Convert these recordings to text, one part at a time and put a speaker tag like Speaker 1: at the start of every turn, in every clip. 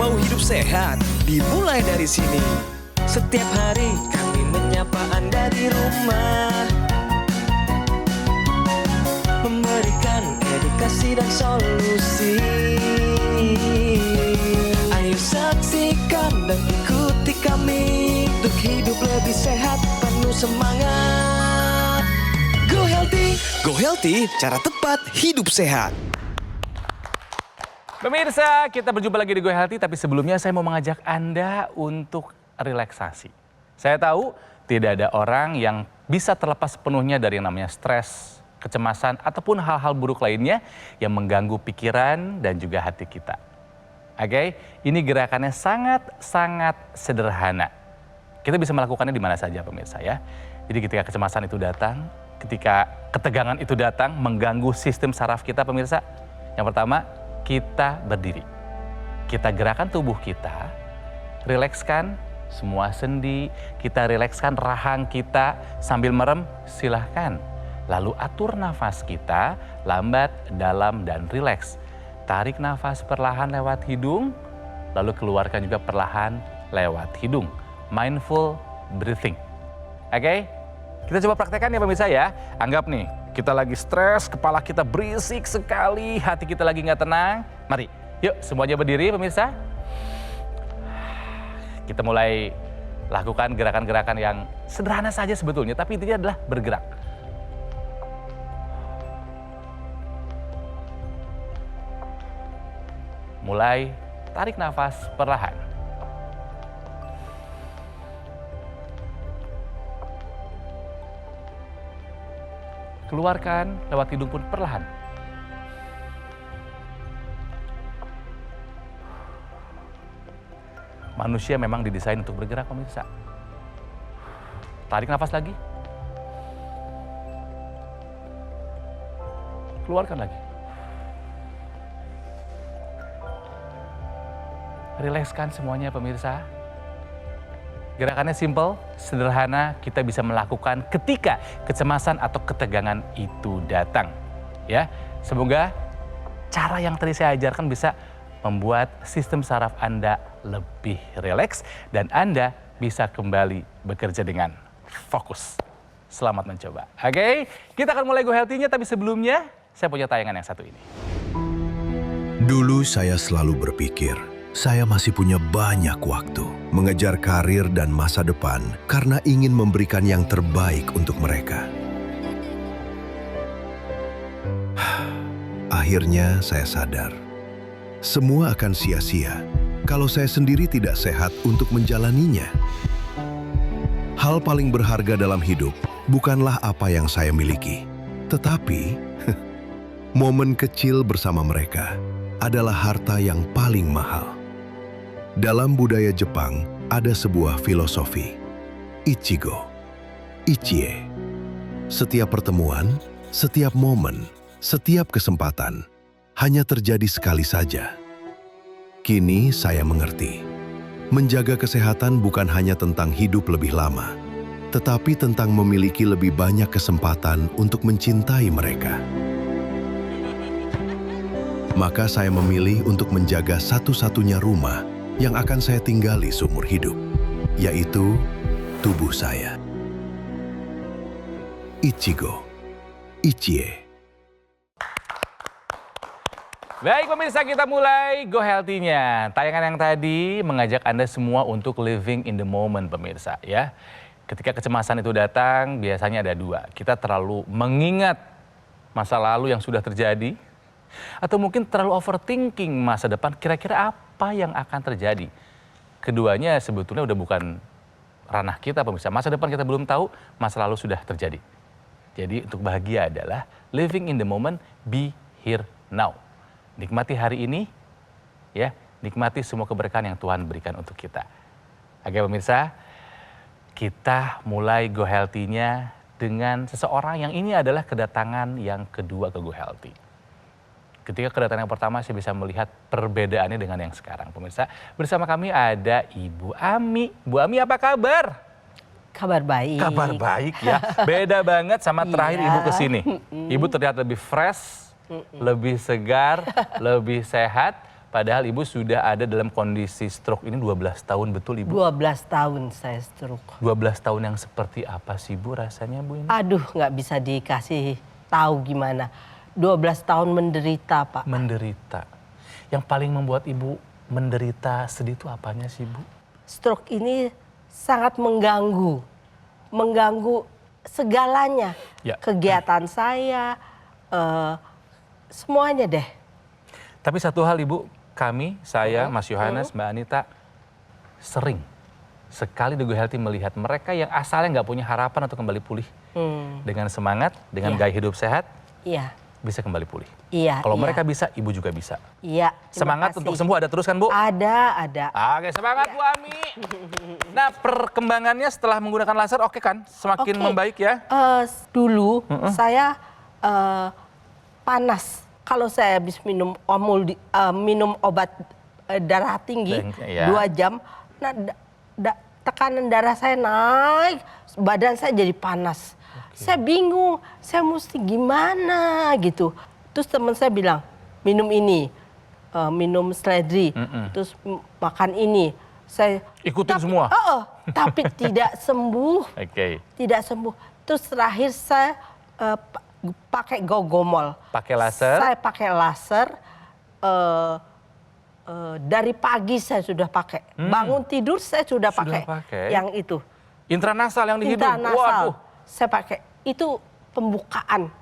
Speaker 1: Mau hidup sehat, dimulai dari sini.
Speaker 2: Setiap hari kami menyapa Anda di rumah, memberikan edukasi dan solusi. Ayo saksikan dan ikuti kami untuk hidup lebih sehat, penuh semangat.
Speaker 1: Go Healthy. Go Healthy, cara tepat hidup sehat.
Speaker 3: Pemirsa, kita berjumpa lagi di Go Healthy, tapi sebelumnya saya mau mengajak Anda untuk relaksasi. Saya tahu tidak ada orang yang bisa terlepas sepenuhnya dari yang namanya stres, kecemasan, ataupun hal-hal buruk lainnya yang mengganggu pikiran dan juga hati kita. Oke, ini gerakannya sangat sederhana. Kita bisa melakukannya di mana saja pemirsa ya. Jadi ketika kecemasan itu datang, ketika ketegangan itu datang mengganggu sistem saraf kita pemirsa, yang pertama kita berdiri. Kita gerakan tubuh kita, rilekskan semua sendi, kita rilekskan rahang kita sambil merem, silahkan. Lalu atur nafas kita, lambat, dalam, dan rileks. Tarik nafas perlahan lewat hidung, lalu keluarkan juga perlahan lewat hidung. Mindful breathing. Oke? Kita coba praktekkan ya pemirsa ya. Anggap nih, kita lagi stres, kepala kita berisik sekali, hati kita lagi nggak tenang. Mari, yuk semuanya berdiri pemirsa. Kita mulai lakukan gerakan-gerakan yang sederhana saja sebetulnya, tapi intinya adalah bergerak. Mulai tarik nafas perlahan. Keluarkan lewat hidung pun perlahan. Manusia memang didesain untuk bergerak pemirsa. Tarik nafas lagi. Keluarkan lagi. Rilekskan semuanya pemirsa. Gerakannya simple, sederhana, kita bisa melakukan ketika kecemasan atau ketegangan itu datang. Ya, semoga cara yang tadi saya ajarkan bisa membuat sistem saraf Anda lebih rileks dan Anda bisa kembali bekerja dengan fokus. Selamat mencoba. Oke, kita akan mulai Go Healthy-nya, tapi sebelumnya saya punya tayangan yang satu ini.
Speaker 4: Dulu saya selalu berpikir, saya masih punya banyak waktu mengejar karir dan masa depan karena ingin memberikan yang terbaik untuk mereka. Akhirnya saya sadar, semua akan sia-sia kalau saya sendiri tidak sehat untuk menjalaninya. Hal paling berharga dalam hidup bukanlah apa yang saya miliki, tetapi momen kecil bersama mereka adalah harta yang paling mahal. Dalam budaya Jepang, ada sebuah filosofi, Ichigo, Ichie. Setiap pertemuan, setiap momen, setiap kesempatan, hanya terjadi sekali saja. Kini saya mengerti, menjaga kesehatan bukan hanya tentang hidup lebih lama, tetapi tentang memiliki lebih banyak kesempatan untuk mencintai mereka. Maka saya memilih untuk menjaga satu-satunya rumah yang akan saya tinggali seumur hidup, yaitu tubuh saya. Ichigo, Ichie.
Speaker 3: Baik pemirsa, kita mulai Go Healthy-nya. Tayangan yang tadi mengajak Anda semua untuk living in the moment pemirsa ya. Ketika kecemasan itu datang, biasanya ada dua. Kita terlalu mengingat masa lalu yang sudah terjadi, atau mungkin terlalu overthinking masa depan, kira-kira apa yang akan terjadi. Keduanya sebetulnya udah bukan ranah kita pemirsa. Masa depan kita belum tahu, masa lalu sudah terjadi. Jadi untuk bahagia adalah living in the moment, be here now. Nikmati hari ini, ya, nikmati semua keberkahan yang Tuhan berikan untuk kita. Oke pemirsa, kita mulai Go Healthy-nya dengan seseorang yang ini adalah kedatangan yang kedua ke Go Healthy. Ketika kedatangan yang pertama saya bisa melihat perbedaannya dengan yang sekarang pemirsa. Bersama kami ada Ibu Ami. Bu Ami apa kabar?
Speaker 5: Kabar baik.
Speaker 3: Kabar baik ya. Beda banget sama terakhir Ibu kesini. Ibu terlihat lebih fresh, lebih segar, lebih sehat. Padahal Ibu sudah ada dalam kondisi stroke ini 12 tahun, betul Ibu?
Speaker 5: 12 tahun saya stroke.
Speaker 3: 12 tahun yang seperti apa sih Bu rasanya Bu ini?
Speaker 5: Aduh, nggak bisa dikasih tahu gimana. 12 tahun menderita, Pak.
Speaker 3: Menderita. Yang paling membuat Ibu menderita sedih itu apanya sih Bu?
Speaker 5: Stroke ini sangat mengganggu segalanya.
Speaker 3: Ya.
Speaker 5: Kegiatan saya, semuanya deh.
Speaker 3: Tapi satu hal Ibu, saya, Mas Yohanes, Mbak Anita, sering sekali di Go Healthy melihat mereka yang asalnya nggak punya harapan untuk kembali pulih. Dengan semangat, dengan gaya hidup sehat,
Speaker 5: Iya.
Speaker 3: bisa kembali pulih.
Speaker 5: Iya.
Speaker 3: Kalau
Speaker 5: iya.
Speaker 3: mereka bisa, Ibu juga bisa.
Speaker 5: Iya. terima
Speaker 3: Semangat
Speaker 5: kasih.
Speaker 3: untuk sembuh ada terus kan Bu?
Speaker 5: Ada.
Speaker 3: Oke, semangat Bu Ami. Nah, perkembangannya setelah menggunakan laser oke kan? Semakin
Speaker 5: Oke.
Speaker 3: membaik ya?
Speaker 5: Dulu saya panas. Kalau saya habis minum minum obat darah tinggi
Speaker 3: Iya.
Speaker 5: 2 jam, nah tekanan darah saya naik, badan saya jadi panas. Saya bingung, saya mesti gimana gitu. Terus teman saya bilang, minum ini, minum Sledri, terus makan ini. Saya
Speaker 3: Ikutin semua?
Speaker 5: Tapi tidak sembuh.
Speaker 3: Oke.
Speaker 5: Tidak sembuh. Terus terakhir saya pakai Gogomol.
Speaker 3: Pakai laser?
Speaker 5: Saya pakai laser. Dari pagi saya sudah pakai. Bangun tidur saya sudah pakai. Yang itu.
Speaker 3: Intranasal yang di hidung?
Speaker 5: Intranasal.
Speaker 3: Waduh.
Speaker 5: Saya pakai. Itu pembukaan.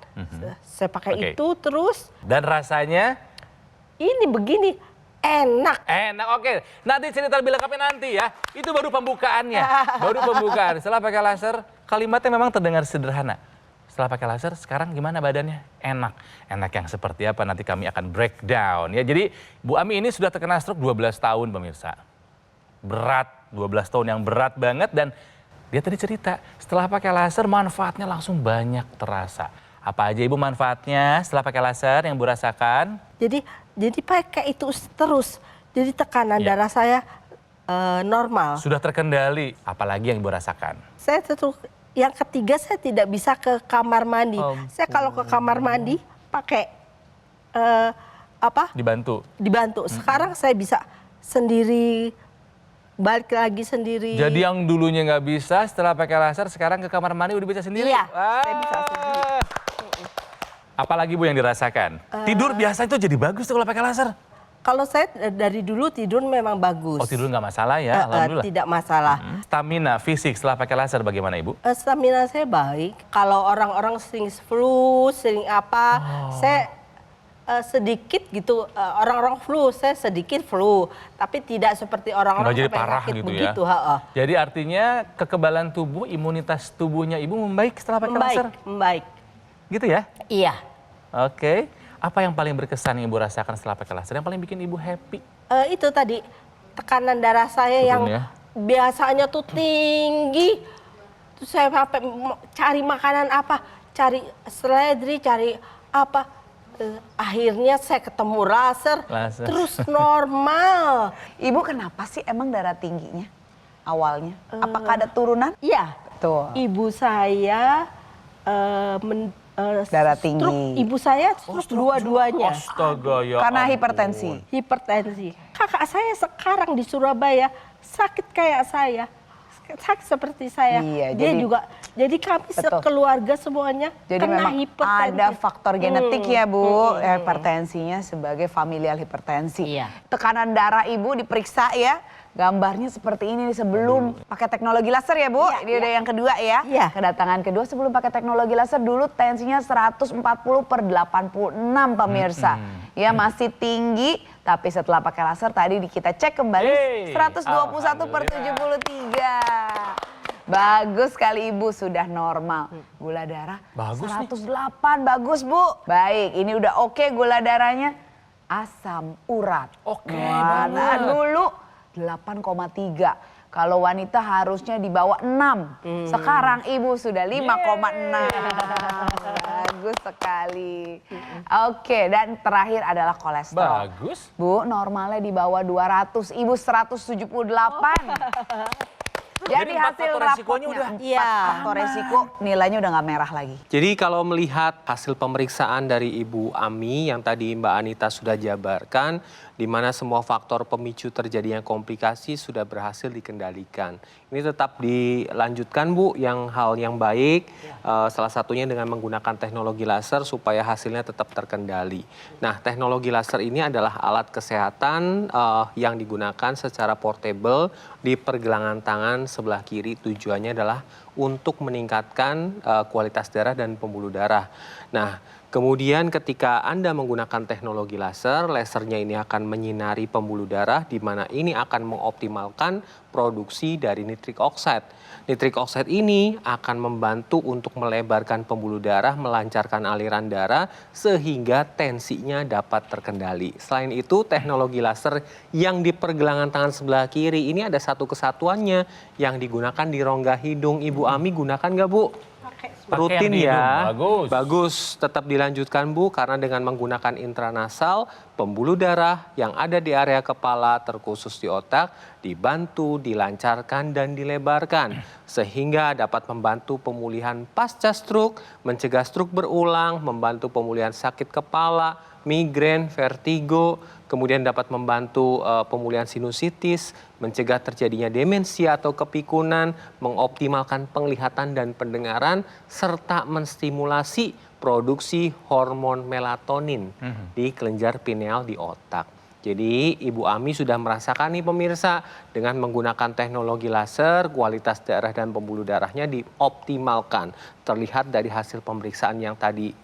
Speaker 5: Saya pakai itu terus.
Speaker 3: Dan rasanya?
Speaker 5: Ini begini. Enak.
Speaker 3: Enak, oke. Nanti cerita lebih lengkapnya nanti ya. Itu baru pembukaannya. Baru pembukaan. Setelah pakai laser, kalimatnya memang terdengar sederhana. Setelah pakai laser, sekarang gimana badannya? Enak. Enak yang seperti apa nanti kami akan breakdown ya. Jadi Bu Ami ini sudah terkena stroke 12 tahun pemirsa. Berat, 12 tahun yang berat banget dan dia tadi cerita setelah pakai laser manfaatnya langsung banyak terasa. Apa aja Ibu manfaatnya setelah pakai laser yang Bu rasakan?
Speaker 5: Jadi pakai itu terus. Jadi tekanan darah saya normal.
Speaker 3: Sudah terkendali. Apalagi yang Ibu rasakan?
Speaker 5: Saya terus yang ketiga saya tidak bisa ke kamar mandi. Saya kalau ke kamar mandi pakai Dibantu. Sekarang saya bisa sendiri, balik lagi sendiri.
Speaker 3: Jadi yang dulunya nggak bisa setelah pakai laser sekarang ke kamar mandi udah bisa sendiri?
Speaker 5: Iya, saya bisa sendiri.
Speaker 3: Apalagi Bu yang dirasakan? Tidur biasa itu jadi bagus tuh kalau pakai laser?
Speaker 5: Kalau saya dari dulu tidur memang bagus.
Speaker 3: Oh tidur nggak masalah ya? Alhamdulillah.
Speaker 5: Tidak masalah.
Speaker 3: Stamina fisik setelah pakai laser bagaimana Ibu?
Speaker 5: Stamina saya baik. Kalau orang-orang sering flu, sering apa, saya sedikit gitu. Orang-orang flu, saya sedikit flu. Tapi tidak seperti orang-orang
Speaker 3: Nggak jadi
Speaker 5: sampai
Speaker 3: parah
Speaker 5: sakit
Speaker 3: gitu
Speaker 5: begitu.
Speaker 3: ya? Jadi artinya kekebalan tubuh, imunitas tubuhnya Ibu membaik setelah pakai laser?
Speaker 5: Membaik.
Speaker 3: Gitu ya?
Speaker 5: Iya.
Speaker 3: Oke. Apa yang paling berkesan yang Ibu rasakan setelah pakai laser? Yang paling bikin Ibu happy?
Speaker 5: Itu tadi tekanan darah saya yang biasanya tuh tinggi. Terus saya sampai cari makanan apa, cari Sledri, cari apa. Akhirnya saya ketemu laser. Terus normal.
Speaker 6: Ibu kenapa sih emang darah tingginya awalnya? Apakah ada turunan?
Speaker 5: Iya.
Speaker 6: Tuh.
Speaker 5: Ibu saya
Speaker 6: darah tinggi.
Speaker 5: Ibu saya dua-duanya.
Speaker 3: Astaga ya.
Speaker 6: Karena hipertensi.
Speaker 5: Hipertensi. Kakak saya sekarang di Surabaya sakit kayak saya. Sakit seperti saya.
Speaker 6: Iya,
Speaker 5: jadi kami sekeluarga semuanya
Speaker 6: jadi
Speaker 5: kena
Speaker 6: memang
Speaker 5: hipertensi.
Speaker 6: ada faktor genetik ya Bu, hipertensinya sebagai familial hipertensi.
Speaker 5: Iya.
Speaker 6: Tekanan darah Ibu diperiksa ya. Gambarnya seperti ini sebelum pakai teknologi laser ya Bu. Ini udah yang kedua ya.
Speaker 5: Iya.
Speaker 6: Kedatangan kedua sebelum pakai teknologi laser dulu tensinya 140/86 pemirsa. Ya masih tinggi tapi setelah pakai laser tadi kita cek kembali 121/73. Bagus sekali Ibu sudah normal. Gula darah
Speaker 3: bagus
Speaker 6: 108 bagus Bu. Baik ini udah oke gula darahnya. Asam urat.
Speaker 3: Oke.
Speaker 6: Nah dulu 8,3. Kalau wanita harusnya di bawah 6. Sekarang Ibu sudah 5,6. Bagus sekali. Oke, dan terakhir adalah kolesterol.
Speaker 3: Bagus.
Speaker 6: Bu, normalnya di bawah 200. Ibu 178. Jadi
Speaker 3: empat
Speaker 6: hasil
Speaker 3: faktor resikonya
Speaker 6: rapotnya,
Speaker 3: udah.
Speaker 5: Iya.
Speaker 6: faktor resiko nilainya udah nggak merah lagi.
Speaker 2: Jadi kalau melihat hasil pemeriksaan dari Ibu Ami yang tadi Mbak Anita sudah jabarkan, di mana semua faktor pemicu terjadinya komplikasi sudah berhasil dikendalikan. Ini tetap dilanjutkan Bu, yang hal yang baik, salah satunya dengan menggunakan teknologi laser supaya hasilnya tetap terkendali. Nah, teknologi laser ini adalah alat kesehatan yang digunakan secara portable di pergelangan tangan sebelah kiri. Tujuannya adalah untuk meningkatkan kualitas darah dan pembuluh darah. Nah, kemudian ketika Anda menggunakan teknologi laser, lasernya ini akan menyinari pembuluh darah di mana ini akan mengoptimalkan produksi dari nitric oxide. Nitric oxide ini akan membantu untuk melebarkan pembuluh darah, melancarkan aliran darah sehingga tensinya dapat terkendali. Selain itu, teknologi laser yang di pergelangan tangan sebelah kiri ini ada satu kesatuannya yang digunakan di rongga hidung. Ibu Ami gunakan nggak Bu? Rutin
Speaker 3: yang di
Speaker 2: ya,
Speaker 3: hidung.
Speaker 2: bagus. Tetap dilanjutkan Bu, karena dengan menggunakan intranasal, pembuluh darah yang ada di area kepala terkhusus di otak dibantu, dilancarkan dan dilebarkan sehingga dapat membantu pemulihan pasca stroke, mencegah stroke berulang, membantu pemulihan sakit kepala, migrain, vertigo, kemudian dapat membantu pemulihan sinusitis, mencegah terjadinya demensia atau kepikunan, mengoptimalkan penglihatan dan pendengaran, serta menstimulasi produksi hormon melatonin di kelenjar pineal di otak. Jadi Ibu Ami sudah merasakan nih pemirsa, dengan menggunakan teknologi laser, kualitas darah dan pembuluh darahnya dioptimalkan. Terlihat dari hasil pemeriksaan yang tadi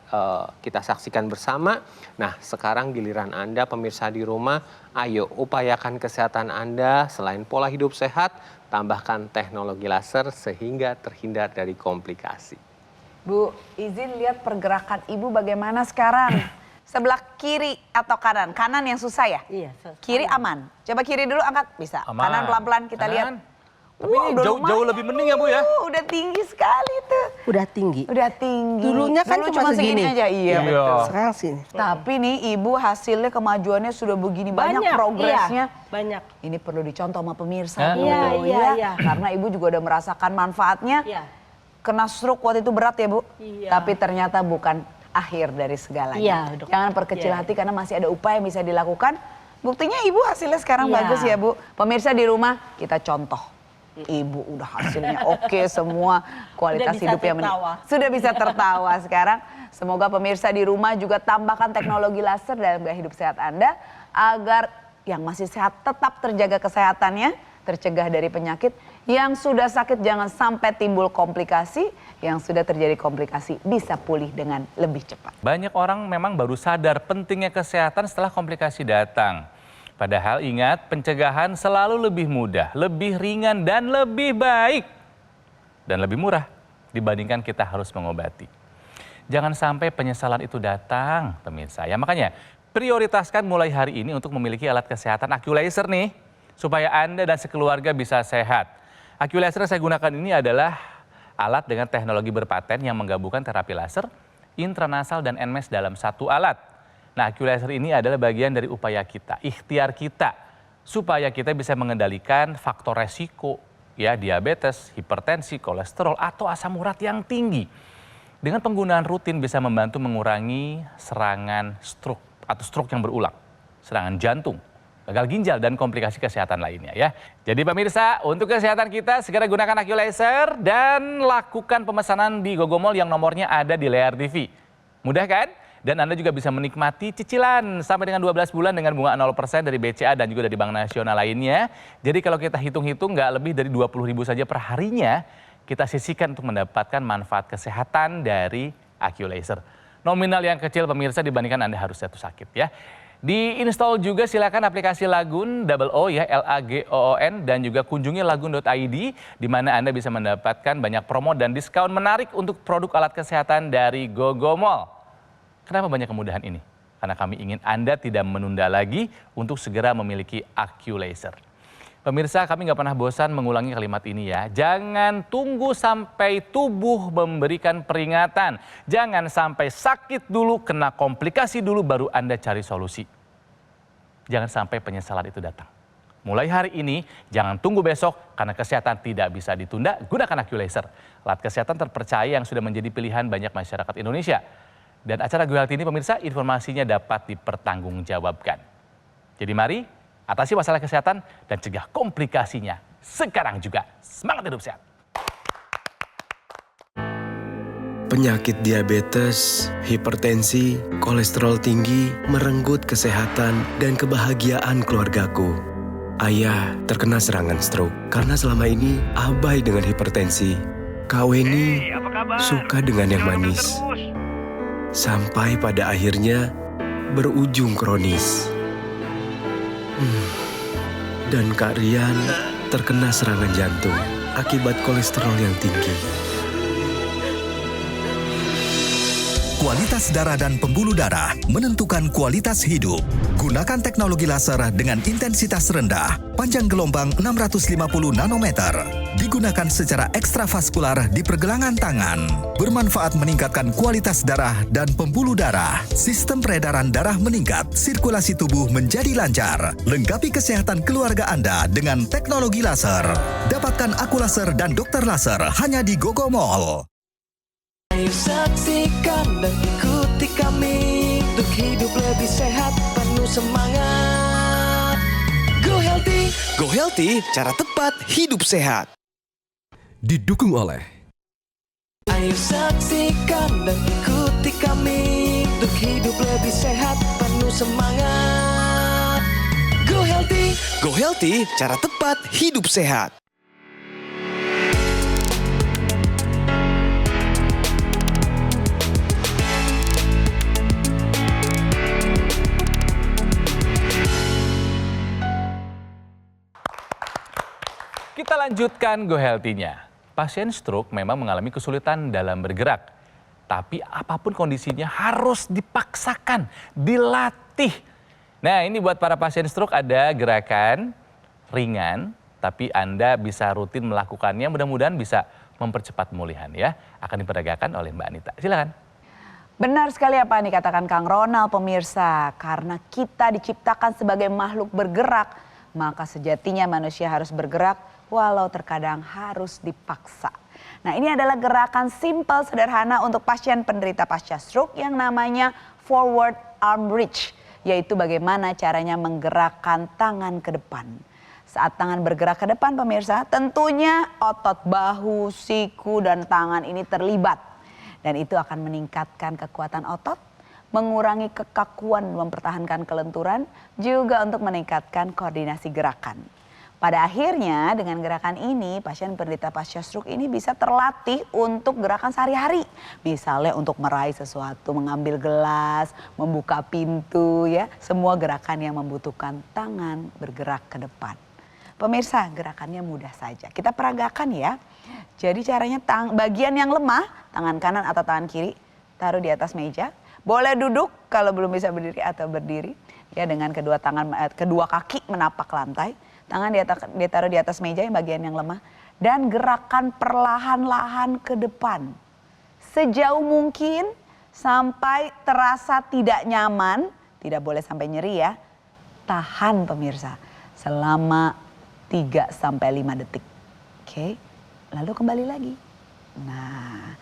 Speaker 2: kita saksikan bersama. Nah, sekarang giliran Anda pemirsa di rumah, ayo upayakan kesehatan Anda selain pola hidup sehat, tambahkan teknologi laser sehingga terhindar dari komplikasi.
Speaker 6: Bu, izin lihat pergerakan Ibu bagaimana sekarang. Sebelah kiri atau kanan? Kanan yang susah ya?
Speaker 5: Iya.
Speaker 6: Kiri aman. Coba kiri dulu angkat, bisa.
Speaker 3: Aman.
Speaker 6: Kanan pelan-pelan kita
Speaker 3: Kanan.
Speaker 6: lihat.
Speaker 3: Tapi ini
Speaker 6: udah
Speaker 3: jauh
Speaker 6: lumayan.
Speaker 3: lebih mending ya Bu ya?
Speaker 6: Udah tinggi sekali tuh.
Speaker 5: Udah tinggi.
Speaker 6: Udah tinggi.
Speaker 5: Dulunya kan
Speaker 6: Dulu
Speaker 5: cuma segini.
Speaker 6: aja, iya
Speaker 3: Iya.
Speaker 6: betul.
Speaker 5: Sekarang sini.
Speaker 6: Tapi nih Ibu hasilnya kemajuannya sudah begini banyak,
Speaker 5: Banyak,
Speaker 6: progresnya.
Speaker 5: iya, banyak.
Speaker 6: Ini perlu dicontoh sama pemirsa.
Speaker 3: Hah?
Speaker 6: Bu,
Speaker 5: Iya,
Speaker 6: ya.
Speaker 5: iya, iya.
Speaker 6: Karena Ibu juga udah merasakan manfaatnya.
Speaker 5: Iya.
Speaker 6: Kena stroke waktu itu berat ya Bu.
Speaker 5: Iya.
Speaker 6: Tapi ternyata bukan akhir dari segalanya.
Speaker 5: Iya, Dok.
Speaker 6: Jangan perkecil
Speaker 5: Iya.
Speaker 6: hati karena masih ada upaya yang bisa dilakukan. Buktinya Ibu hasilnya sekarang
Speaker 5: Iya.
Speaker 6: bagus ya Bu. Pemirsa di rumah kita contoh. Ibu udah hasilnya oke semua, kualitas
Speaker 5: Udah bisa
Speaker 6: hidupnya
Speaker 5: tertawa.
Speaker 6: sudah bisa tertawa sekarang. Semoga pemirsa di rumah juga tambahkan teknologi laser dalam gaya hidup sehat Anda agar yang masih sehat tetap terjaga kesehatannya, tercegah dari penyakit. Yang sudah sakit jangan sampai timbul komplikasi, yang sudah terjadi komplikasi bisa pulih dengan lebih cepat.
Speaker 3: Banyak orang memang baru sadar pentingnya kesehatan setelah komplikasi datang. Padahal ingat, pencegahan selalu lebih mudah, lebih ringan dan lebih baik. Dan lebih murah dibandingkan kita harus mengobati. Jangan sampai penyesalan itu datang, pemirsa. Ya makanya prioritaskan mulai hari ini untuk memiliki alat kesehatan AccuLaser nih, supaya Anda dan sekeluarga bisa sehat. AccuLaser yang saya gunakan ini adalah alat dengan teknologi berpaten yang menggabungkan terapi laser, intranasal dan NMES dalam satu alat. Nah, AccuLaser ini adalah bagian dari upaya kita, ikhtiar kita, supaya kita bisa mengendalikan faktor resiko, ya diabetes, hipertensi, kolesterol, atau asam urat yang tinggi. Dengan penggunaan rutin bisa membantu mengurangi serangan stroke atau stroke yang berulang, serangan jantung, gagal ginjal, dan komplikasi kesehatan lainnya ya. Jadi pemirsa, untuk kesehatan kita segera gunakan AccuLaser dan lakukan pemesanan di Gogomall yang nomornya ada di layar TV. Mudah kan? Dan Anda juga bisa menikmati cicilan sampai dengan 12 bulan dengan bunga 0% dari BCA dan juga dari Bank Nasional lainnya. Jadi kalau kita hitung-hitung nggak lebih dari 20.000 saja per harinya, kita sisihkan untuk mendapatkan manfaat kesehatan dari AccuLaser. Nominal yang kecil pemirsa dibandingkan Anda harus jatuh sakit ya. Di-install juga silakan aplikasi Lagun, double O ya, LAGOON, dan juga kunjungi lagun.id di mana Anda bisa mendapatkan banyak promo dan diskon menarik untuk produk alat kesehatan dari Gogomall. Kenapa banyak kemudahan ini? Karena kami ingin Anda tidak menunda lagi untuk segera memiliki AccuLaser. Pemirsa, kami nggak pernah bosan mengulangi kalimat ini ya. Jangan tunggu sampai tubuh memberikan peringatan. Jangan sampai sakit dulu, kena komplikasi dulu, baru Anda cari solusi. Jangan sampai penyesalan itu datang. Mulai hari ini, jangan tunggu besok karena kesehatan tidak bisa ditunda, gunakan AccuLaser. Alat kesehatan terpercaya yang sudah menjadi pilihan banyak masyarakat Indonesia. Dan acara Go Healthy ini pemirsa, informasinya dapat dipertanggungjawabkan. Jadi mari, atasi masalah kesehatan dan cegah komplikasinya sekarang juga. Semangat hidup sehat!
Speaker 1: Penyakit diabetes, hipertensi, kolesterol tinggi merenggut kesehatan dan kebahagiaan keluargaku. Ayah terkena serangan stroke karena selama ini abai dengan hipertensi. Kak Weni suka dengan yang manis. Sampai pada akhirnya berujung kronis. Dan Kak Rian terkena serangan jantung akibat kolesterol yang tinggi.
Speaker 7: Kualitas darah dan pembuluh darah menentukan kualitas hidup. Gunakan teknologi laser dengan intensitas rendah, panjang gelombang 650 nanometer. Digunakan secara ekstravaskular di pergelangan tangan. Bermanfaat meningkatkan kualitas darah dan pembuluh darah. Sistem peredaran darah meningkat, sirkulasi tubuh menjadi lancar. Lengkapi kesehatan keluarga Anda dengan teknologi laser. Dapatkan AccuLaser dan Dokter Laser hanya di Gogo Mall.
Speaker 1: Ayo saksikan dan ikuti kami untuk hidup lebih sehat, penuh semangat. Go Healthy, cara tepat hidup sehat.
Speaker 4: Didukung oleh
Speaker 1: Ayo saksikan dan ikuti kami untuk hidup lebih sehat, penuh semangat. Go Healthy, cara tepat hidup sehat.
Speaker 3: Kita lanjutkan Go Healthy-nya. Pasien stroke memang mengalami kesulitan dalam bergerak. Tapi apapun kondisinya harus dipaksakan, dilatih. Nah, ini buat para pasien stroke ada gerakan ringan, tapi Anda bisa rutin melakukannya. Mudah-mudahan bisa mempercepat pemulihan ya. Akan diperagakan oleh Mbak Anita. Silakan.
Speaker 6: Benar sekali apa yang dikatakan Kang Ronald pemirsa. Karena kita diciptakan sebagai makhluk bergerak, maka sejatinya manusia harus bergerak walau terkadang harus dipaksa. Nah, ini adalah gerakan simple sederhana untuk pasien penderita pasca stroke yang namanya forward arm reach, yaitu bagaimana caranya menggerakkan tangan ke depan. Saat tangan bergerak ke depan pemirsa, tentunya otot bahu, siku dan tangan ini terlibat. Dan itu akan meningkatkan kekuatan otot, mengurangi kekakuan, mempertahankan kelenturan, juga untuk meningkatkan koordinasi gerakan. Pada akhirnya dengan gerakan ini pasien penderita pasca stroke ini bisa terlatih untuk gerakan sehari-hari. Misalnya untuk meraih sesuatu, mengambil gelas, membuka pintu ya. Semua gerakan yang membutuhkan tangan bergerak ke depan. Pemirsa, gerakannya mudah saja. Kita peragakan ya. Jadi caranya bagian yang lemah, tangan kanan atau tangan kiri, taruh di atas meja. Boleh duduk kalau belum bisa berdiri atau berdiri. Ya, dengan kedua kaki menapak lantai. Tangan ditaruh di atas meja yang bagian yang lemah. Dan gerakan perlahan-lahan ke depan. Sejauh mungkin sampai terasa tidak nyaman. Tidak boleh sampai nyeri ya. Tahan pemirsa selama 3-5 detik. Oke, lalu kembali lagi. Nah,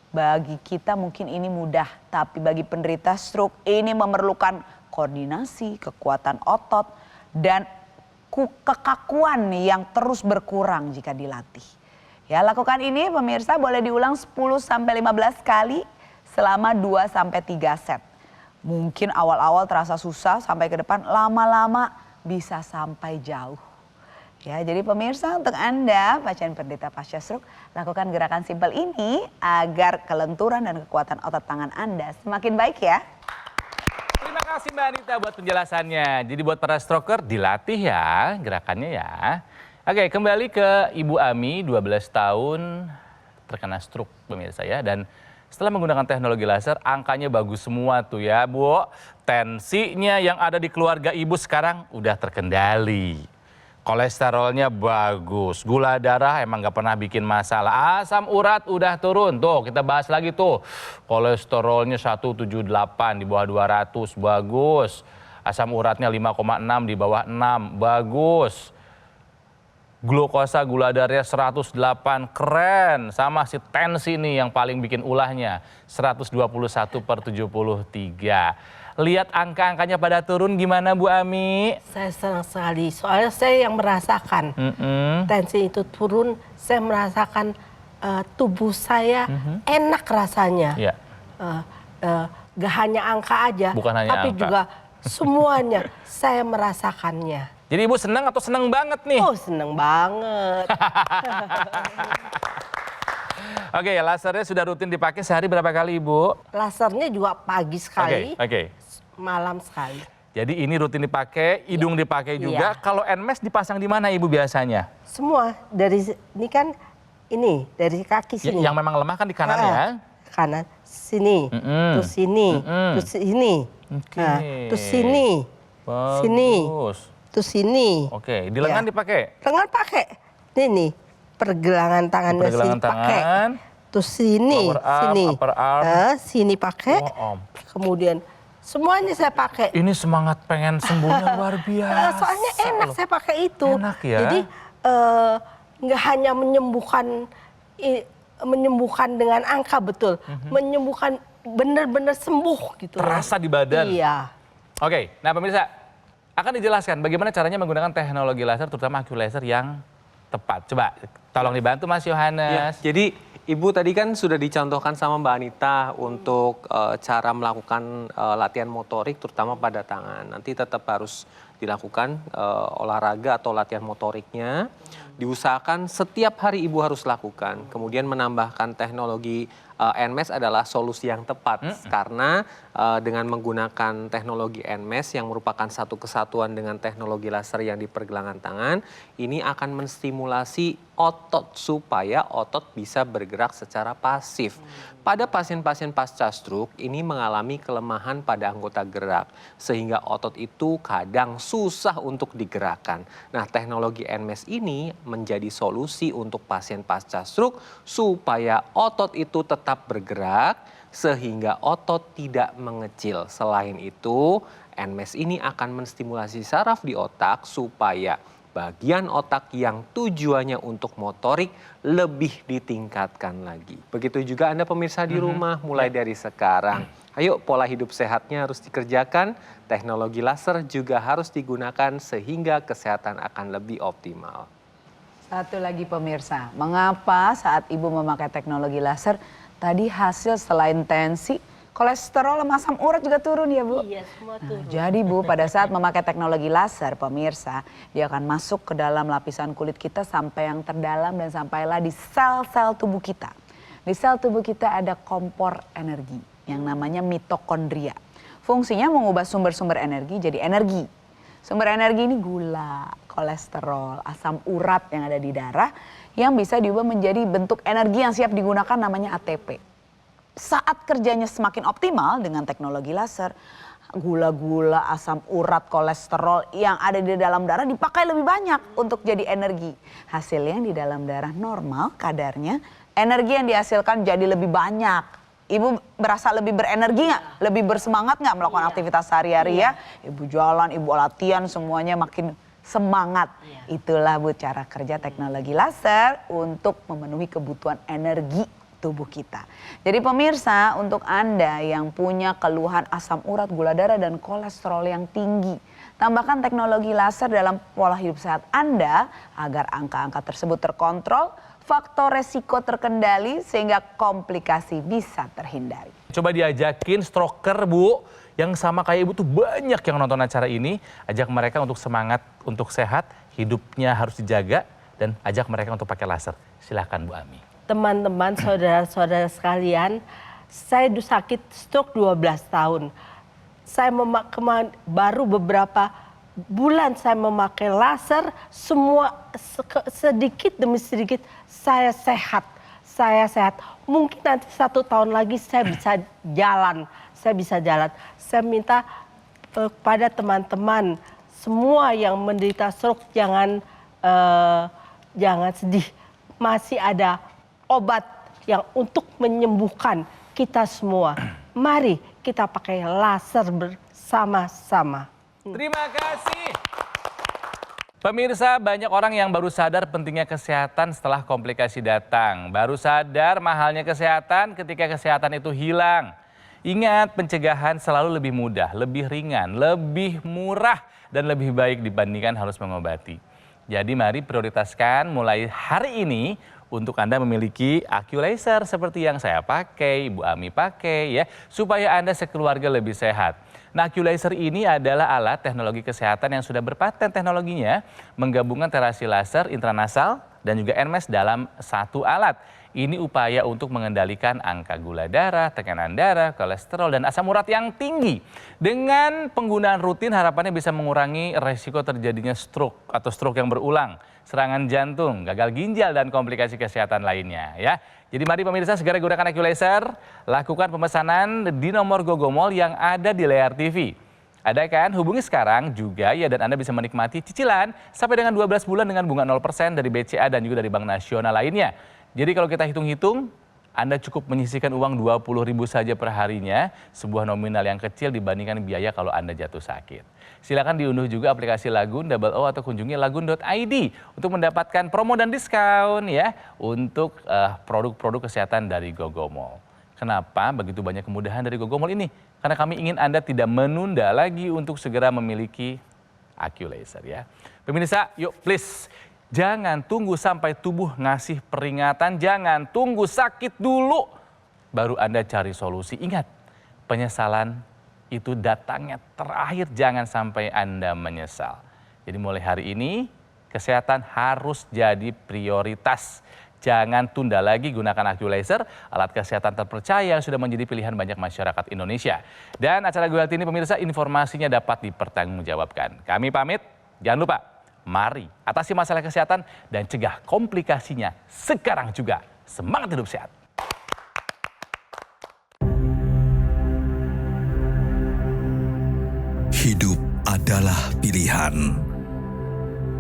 Speaker 6: bagi kita mungkin ini mudah. Tapi bagi penderita stroke ini memerlukan koordinasi, kekuatan otot, dan kekakuan yang terus berkurang jika dilatih. Ya, lakukan ini pemirsa boleh diulang 10-15 kali selama 2-3 set. Mungkin awal-awal terasa susah sampai ke depan, lama-lama bisa sampai jauh. Ya, jadi pemirsa untuk Anda pasien penderita pasca stroke, lakukan gerakan simpel ini agar kelenturan dan kekuatan otot tangan Anda semakin baik ya.
Speaker 3: Terima kasih Mbak Anita buat penjelasannya. Jadi buat para stroker dilatih ya gerakannya ya. Oke, kembali ke Ibu Ami 12 tahun terkena stroke pemirsa ya. Dan setelah menggunakan teknologi laser angkanya bagus semua tuh ya Bu. Tensinya yang ada di keluarga Ibu sekarang udah terkendali. Kolesterolnya bagus, gula darah emang gak pernah bikin masalah. Asam urat udah turun, tuh kita bahas lagi tuh. Kolesterolnya 178 di bawah 200, bagus. Asam uratnya 5,6 di bawah 6, bagus. Glukosa gula darahnya 108, keren. Sama si tensi nih yang paling bikin ulahnya, 121/73. Lihat angka-angkanya pada turun gimana Bu Ami?
Speaker 5: Saya senang sekali, soalnya saya yang merasakan tensi itu turun, saya merasakan tubuh saya enak rasanya.
Speaker 3: Iya.
Speaker 5: Gak hanya angka aja,
Speaker 3: Bukan hanya
Speaker 5: tapi
Speaker 3: angka.
Speaker 5: juga semuanya saya merasakannya.
Speaker 3: Jadi Ibu senang atau senang banget nih?
Speaker 5: Oh, seneng banget.
Speaker 3: Oke, lasernya sudah rutin dipakai sehari berapa kali Ibu?
Speaker 5: Lasernya juga pagi sekali,
Speaker 3: Oke.
Speaker 5: malam sekali.
Speaker 3: Jadi ini rutin dipakai, hidung dipakai juga.
Speaker 5: Iya.
Speaker 3: Kalau NMES dipasang di mana Ibu biasanya?
Speaker 5: Semua dari ini kan dari kaki sini.
Speaker 3: Yang memang lemah kan di kanan ya?
Speaker 5: Kanan sini, terus sini, terus sini,
Speaker 3: Oke.
Speaker 5: terus sini, sini,
Speaker 3: Bagus.
Speaker 5: terus sini.
Speaker 3: Oke, di lengan
Speaker 5: Ya.
Speaker 3: dipakai?
Speaker 5: Lengan pakai. Ini pergelangan tangannya
Speaker 3: Pergelangan
Speaker 5: sini pakai.
Speaker 3: tangan.
Speaker 5: Terus sini,
Speaker 3: Lower arm,
Speaker 5: sini,
Speaker 3: upper arm.
Speaker 5: sini pakai.
Speaker 3: Wah, Om.
Speaker 5: Kemudian semuanya saya pakai.
Speaker 3: Ini semangat pengen sembuhnya luar biasa.
Speaker 5: Soalnya enak
Speaker 3: loh.
Speaker 5: saya pakai itu.
Speaker 3: Enak ya.
Speaker 5: Jadi nggak hanya menyembuhkan dengan angka betul, menyembuhkan benar-benar sembuh gitu.
Speaker 3: Terasa di badan.
Speaker 5: Iya.
Speaker 3: Oke, nah pemirsa, akan dijelaskan bagaimana caranya menggunakan teknologi laser, terutama Q laser yang tepat. Coba tolong dibantu Mas
Speaker 2: Ya,
Speaker 3: Yohanes.
Speaker 2: jadi Ibu tadi kan sudah dicontohkan sama Mbak Anita untuk cara melakukan latihan motorik terutama pada tangan. Nanti tetap harus dilakukan olahraga atau latihan motoriknya. Diusahakan setiap hari Ibu harus lakukan. Kemudian menambahkan teknologi NMES adalah solusi yang tepat karena dengan menggunakan teknologi NMES yang merupakan satu kesatuan dengan teknologi laser yang di pergelangan tangan, ini akan menstimulasi otot supaya otot bisa bergerak secara pasif. Pada pasien-pasien pasca stroke ini mengalami kelemahan pada anggota gerak sehingga otot itu kadang susah untuk digerakkan. Nah, teknologi NMES ini menjadi solusi untuk pasien pasca stroke supaya otot itu tetap bergerak sehingga otot tidak mengecil. Selain itu, NMES ini akan menstimulasi saraf di otak supaya bagian otak yang tujuannya untuk motorik lebih ditingkatkan lagi. Begitu juga Anda pemirsa di rumah mulai dari sekarang. Ayo pola hidup sehatnya harus dikerjakan, teknologi laser juga harus digunakan sehingga kesehatan akan lebih optimal.
Speaker 6: Satu lagi pemirsa, mengapa saat Ibu memakai teknologi laser, tadi hasil selain tensi, kolesterol, asam urat juga turun ya Bu?
Speaker 5: Iya, semua turun.
Speaker 6: Jadi Bu, pada saat memakai teknologi laser pemirsa, dia akan masuk ke dalam lapisan kulit kita sampai yang terdalam dan sampailah di sel-sel tubuh kita. Di sel tubuh kita ada kompor energi yang namanya mitokondria. Fungsinya mengubah sumber-sumber energi jadi energi. Sumber energi ini gula, kolesterol, asam urat yang ada di darah yang bisa diubah menjadi bentuk energi yang siap digunakan namanya ATP. Saat kerjanya semakin optimal dengan teknologi laser, gula-gula, asam urat, kolesterol yang ada di dalam darah dipakai lebih banyak untuk jadi energi. Hasilnya di dalam darah normal kadarnya, energi yang dihasilkan jadi lebih banyak. Ibu berasa lebih berenergi nggak? Lebih bersemangat nggak melakukan aktivitas sehari-hari ya? Ibu jalan, ibu latihan, semuanya makin semangat. Itulah Bu cara kerja teknologi laser untuk memenuhi kebutuhan energi tubuh kita. Jadi pemirsa, untuk Anda yang punya keluhan asam urat, gula darah, dan kolesterol yang tinggi, tambahkan teknologi laser dalam pola hidup sehat Anda agar angka-angka tersebut terkontrol, faktor resiko terkendali, sehingga komplikasi bisa terhindari.
Speaker 3: Coba diajakin stroker Bu, yang sama kayak Ibu tuh banyak yang nonton acara ini. Ajak mereka untuk semangat, untuk sehat, hidupnya harus dijaga, dan ajak mereka untuk pakai laser. Silahkan Bu Ami.
Speaker 5: Teman-teman, saudara-saudara sekalian, saya sakit stroke 12 tahun. Saya baru beberapa bulan saya memakai laser, semua sedikit demi sedikit saya sehat. Saya sehat. Mungkin nanti 1 tahun lagi saya bisa jalan. Saya minta kepada teman-teman semua yang menderita stroke jangan sedih. Masih ada obat yang untuk menyembuhkan kita semua. Mari kita pakai laser bersama-sama.
Speaker 3: Terima kasih. Pemirsa, banyak orang yang baru sadar pentingnya kesehatan setelah komplikasi datang. Baru sadar mahalnya kesehatan ketika kesehatan itu hilang. Ingat, pencegahan selalu lebih mudah, lebih ringan, lebih murah, dan lebih baik dibandingkan harus mengobati. Jadi mari prioritaskan mulai hari ini untuk Anda memiliki AccuLaser seperti yang saya pakai, Ibu Ami pakai ya, supaya Anda sekeluarga lebih sehat. Nah, AccuLaser ini adalah alat teknologi kesehatan yang sudah berpaten teknologinya, menggabungkan terapi laser intranasal dan juga NMES dalam satu alat. Ini upaya untuk mengendalikan angka gula darah, tekanan darah, kolesterol, dan asam urat yang tinggi. Dengan penggunaan rutin harapannya bisa mengurangi resiko terjadinya stroke atau stroke yang berulang, serangan jantung, gagal ginjal, dan komplikasi kesehatan lainnya ya. Jadi mari pemirsa segera gunakan AccuLaser, lakukan pemesanan di nomor GoGoMall yang ada di layar TV. Ada kan? Hubungi sekarang juga ya dan Anda bisa menikmati cicilan sampai dengan 12 bulan dengan bunga 0% dari BCA dan juga dari Bank Nasional lainnya. Jadi kalau kita hitung-hitung, Anda cukup menyisihkan uang 20.000 saja per harinya, sebuah nominal yang kecil dibandingkan biaya kalau Anda jatuh sakit. Silakan diunduh juga aplikasi Lagun Double O atau kunjungi lagun.id untuk mendapatkan promo dan diskon ya untuk produk-produk kesehatan dari GoGoMall. Kenapa begitu banyak kemudahan dari GoGoMall ini? Karena kami ingin Anda tidak menunda lagi untuk segera memiliki AccuLaser ya. Pemirsa, yuk please. Jangan tunggu sampai tubuh ngasih peringatan, jangan tunggu sakit dulu baru Anda cari solusi. Ingat, penyesalan itu datangnya terakhir, jangan sampai Anda menyesal. Jadi mulai hari ini, kesehatan harus jadi prioritas. Jangan tunda lagi, gunakan AccuLaser, alat kesehatan terpercaya yang sudah menjadi pilihan banyak masyarakat Indonesia. Dan acara Go Healthy ini pemirsa, informasinya dapat dipertanggungjawabkan. Kami pamit, jangan lupa. Mari atasi masalah kesehatan dan cegah komplikasinya sekarang juga. Semangat hidup sehat.
Speaker 7: Hidup adalah pilihan.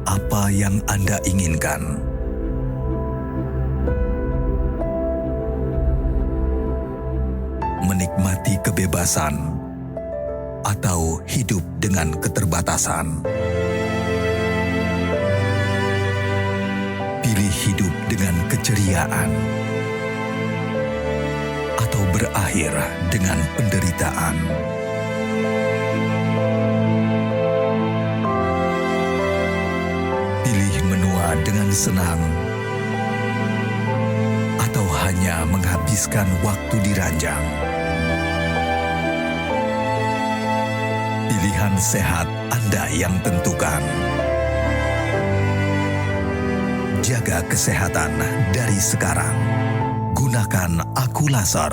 Speaker 7: Apa yang Anda inginkan? Menikmati kebebasan atau hidup dengan keterbatasan? Pilih hidup dengan keceriaan atau berakhir dengan penderitaan. Pilih menua dengan senang atau hanya menghabiskan waktu di ranjang. Pilihan sehat Anda yang tentukan. Jaga kesehatan dari sekarang. Gunakan AccuLaser.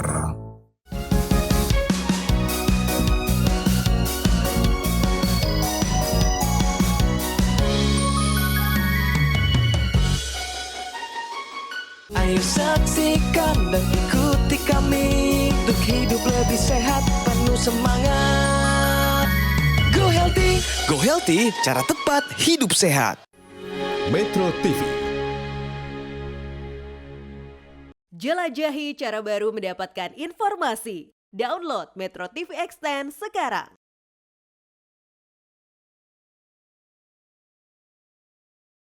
Speaker 8: Ayo saksikan dan ikuti kami untuk hidup lebih sehat, penuh semangat. Go Healthy, Go Healthy, cara tepat hidup sehat.
Speaker 9: Metro TV.
Speaker 10: Jelajahi cara baru mendapatkan informasi. Download Metro TV Extend sekarang.